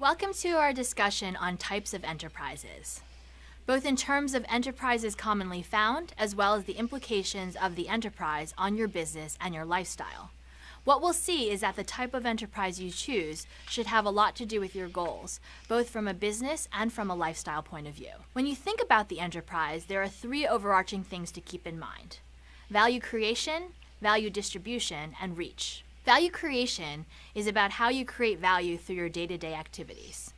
Welcome to our discussion on types of enterprises, both in terms of enterprises commonly found as well as the implications of the enterprise on your business and your lifestyle. What we'll see is that the type of enterprise you choose should have a lot to do with your goals, both from a business and from a lifestyle point of view. When you think about the enterprise, there are three overarching things to keep in mind: value creation, value distribution, and reach. Value creation is about how you create value through your day-to-day activities.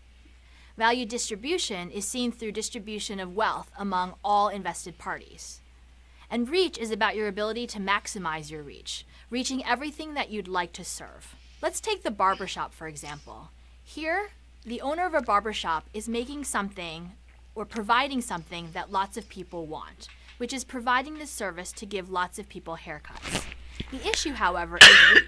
Value distribution is seen through distribution of wealth among all invested parties. And reach is about your ability to maximize your reach, reaching everything that you'd like to serve. Let's take the barbershop, for example. Here, the owner of a barbershop is making something or providing something that lots of people want, which is providing the service to give lots of people haircuts. The issue, however, is reach.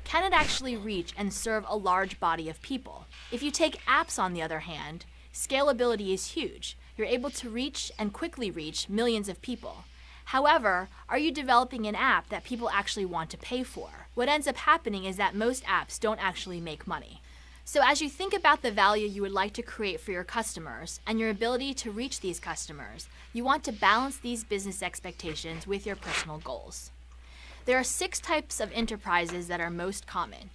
Can it actually reach and serve a large body of people? If you take apps, on the other hand, scalability is huge. You're able to reach and quickly reach millions of people. However, are you developing an app that people actually want to pay for? What ends up happening is that most apps don't actually make money. So as you think about the value you would like to create for your customers and your ability to reach these customers, you want to balance these business expectations with your personal goals. There are 6 types of enterprises that are most common.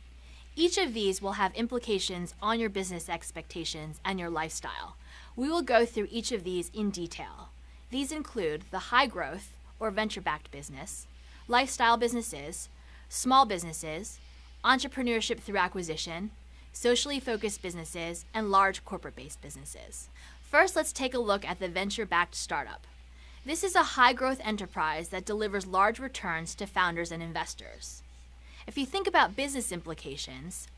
Each of these will have implications on your business expectations and your lifestyle. We will go through each of these in detail. These include the high growth or venture-backed business, lifestyle businesses, small businesses, entrepreneurship through acquisition, socially focused businesses, and large corporate-based businesses. First, let's take a look at the venture-backed startup. This is a high-growth enterprise that delivers large returns to founders and investors. If you think about business implications,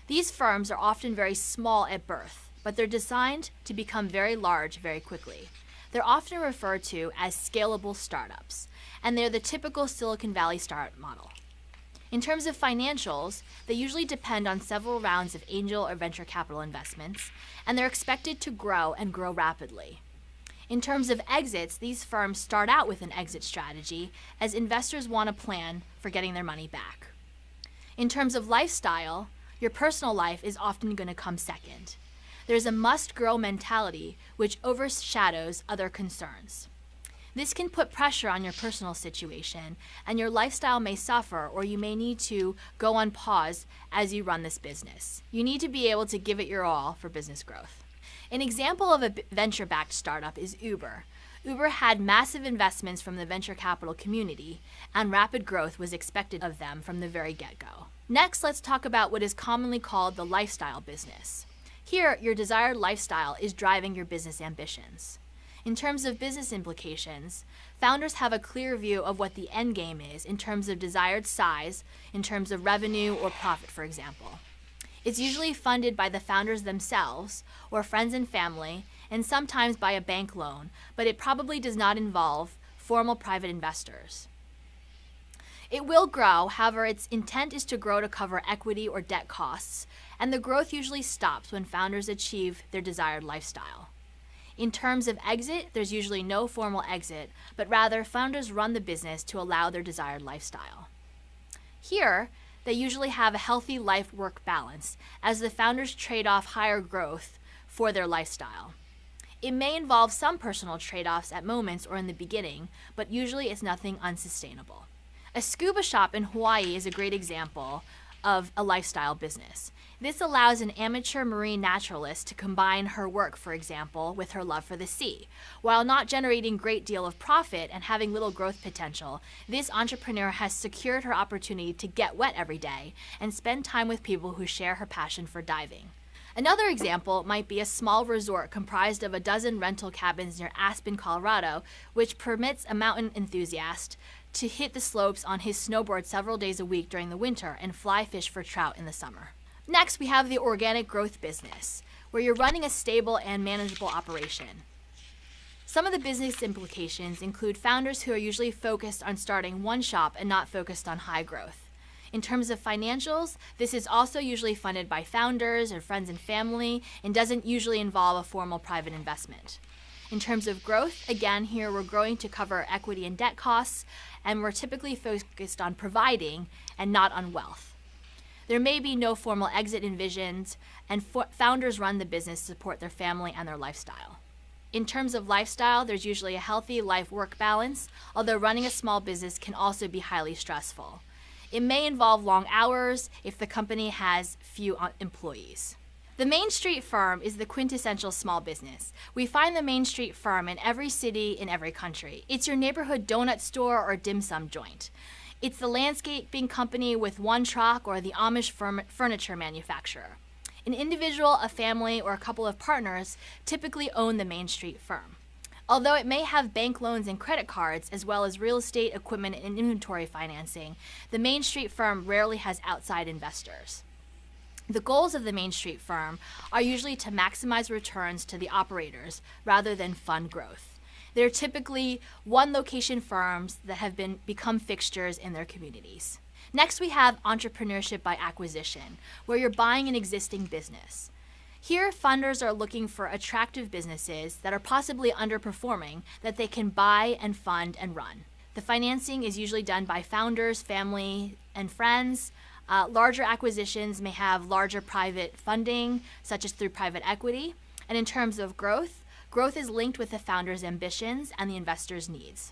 these firms are often very small at birth, but they're designed to become very large very quickly. They're often referred to as scalable startups, and they're the typical Silicon Valley startup model. In terms of financials, they usually depend on several rounds of angel or venture capital investments, and they're expected to grow and grow rapidly. In terms of exits, these firms start out with an exit strategy as investors want a plan for getting their money back. In terms of lifestyle, your personal life is often going to come second. There's a must-grow mentality which overshadows other concerns. This can put pressure on your personal situation, and your lifestyle may suffer, or you may need to go on pause as you run this business. You need to be able to give it your all for business growth. An example of a venture-backed startup is Uber. Uber had massive investments from the venture capital community, and rapid growth was expected of them from the very get-go. Next, let's talk about what is commonly called the lifestyle business. Here, your desired lifestyle is driving your business ambitions. In terms of business implications, founders have a clear view of what the end game is in terms of desired size, in terms of revenue or profit, for example. It's usually funded by the founders themselves or friends and family, and sometimes by a bank loan, but it probably does not involve formal private investors. It will grow, however, its intent is to grow to cover equity or debt costs, and the growth usually stops when founders achieve their desired lifestyle. In terms of exit, there's usually no formal exit, but rather founders run the business to allow their desired lifestyle. Here, they usually have a healthy life-work balance, as the founders trade off higher growth for their lifestyle. It may involve some personal trade-offs at moments or in the beginning, but usually it's nothing unsustainable. A scuba shop in Hawaii is a great example of a lifestyle business. This allows an amateur marine naturalist to combine her work, for example, with her love for the sea. While not generating a great deal of profit and having little growth potential, this entrepreneur has secured her opportunity to get wet every day and spend time with people who share her passion for diving. Another example might be a small resort comprised of a dozen rental cabins near Aspen, Colorado, which permits a mountain enthusiast to hit the slopes on his snowboard several days a week during the winter and fly fish for trout in the summer. Next, we have the organic growth business, where you're running a stable and manageable operation. Some of the business implications include founders who are usually focused on starting one shop and not focused on high growth. In terms of financials, this is also usually funded by founders or friends and family and doesn't usually involve a formal private investment. In terms of growth, again, here we're growing to cover equity and debt costs, and we're typically focused on providing and not on wealth. There may be no formal exit envisioned, and founders run the business to support their family and their lifestyle. In terms of lifestyle, there's usually a healthy life-work balance, although running a small business can also be highly stressful. It may involve long hours if the company has few employees. The Main Street firm is the quintessential small business. We find the Main Street firm in every city in every country. It's your neighborhood donut store or dim sum joint. It's the landscaping company with one truck or the Amish furniture manufacturer. An individual, a family, or a couple of partners typically own the Main Street firm. Although it may have bank loans and credit cards, as well as real estate, equipment, and inventory financing, the Main Street firm rarely has outside investors. The goals of the Main Street firm are usually to maximize returns to the operators rather than fund growth. They're typically one-location firms that have become fixtures in their communities. Next, we have entrepreneurship by acquisition, where you're buying an existing business. Here, funders are looking for attractive businesses that are possibly underperforming that they can buy and fund and run. The financing is usually done by founders, family, and friends. Larger acquisitions may have larger private funding, such as through private equity. And in terms of growth is linked with the founder's ambitions and the investor's needs.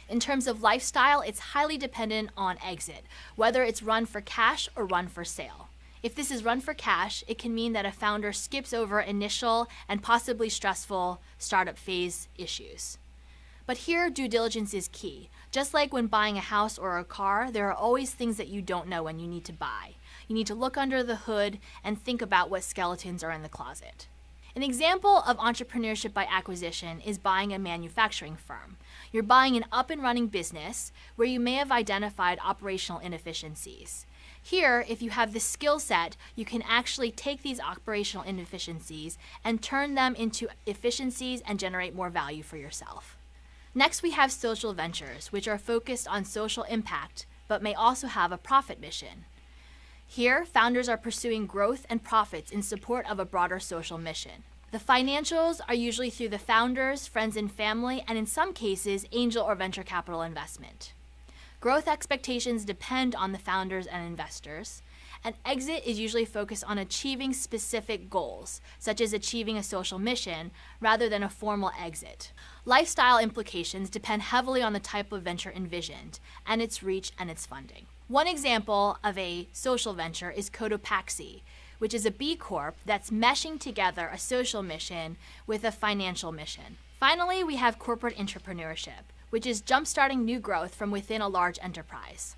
In terms of lifestyle, it's highly dependent on exit, whether it's run for cash or run for sale. If this is run for cash, it can mean that a founder skips over initial and possibly stressful startup phase issues. But here, due diligence is key. Just like when buying a house or a car, there are always things that you don't know when you need to buy. You need to look under the hood and think about what skeletons are in the closet. An example of entrepreneurship by acquisition is buying a manufacturing firm. You're buying an up-and-running business where you may have identified operational inefficiencies. Here, if you have the skill set, you can actually take these operational inefficiencies and turn them into efficiencies and generate more value for yourself. Next, we have social ventures, which are focused on social impact, but may also have a profit mission. Here, founders are pursuing growth and profits in support of a broader social mission. The financials are usually through the founders, friends and family, and in some cases, angel or venture capital investment. Growth expectations depend on the founders and investors. An exit is usually focused on achieving specific goals, such as achieving a social mission, rather than a formal exit. Lifestyle implications depend heavily on the type of venture envisioned, and its reach and its funding. One example of a social venture is Cotopaxi, which is a B Corp that's meshing together a social mission with a financial mission. Finally, we have corporate entrepreneurship, which is jumpstarting new growth from within a large enterprise.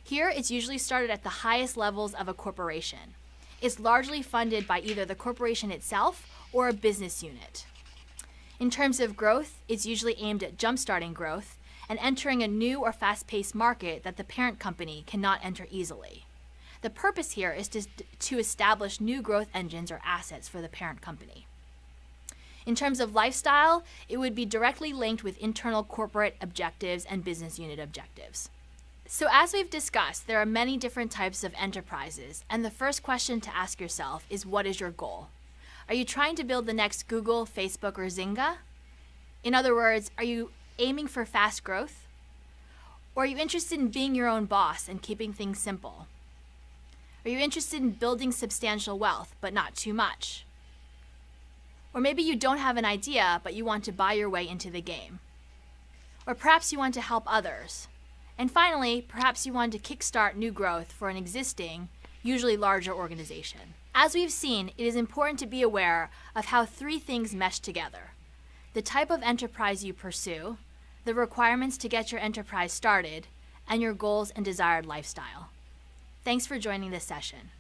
Here, it's usually started at the highest levels of a corporation. It's largely funded by either the corporation itself or a business unit. In terms of growth, it's usually aimed at jumpstarting growth and entering a new or fast-paced market that the parent company cannot enter easily. The purpose here is to establish new growth engines or assets for the parent company. In terms of lifestyle, it would be directly linked with internal corporate objectives and business unit objectives. So as we've discussed, there are many different types of enterprises, and the first question to ask yourself is, what is your goal? Are you trying to build the next Google, Facebook, or Zynga? In other words, are you aiming for fast growth? Or are you interested in being your own boss and keeping things simple? Are you interested in building substantial wealth, but not too much? Or maybe you don't have an idea, but you want to buy your way into the game. Or perhaps you want to help others. And finally, perhaps you want to kickstart new growth for an existing, usually larger organization. As we've seen, it is important to be aware of how three things mesh together: the type of enterprise you pursue, the requirements to get your enterprise started, and your goals and desired lifestyle. Thanks for joining this session.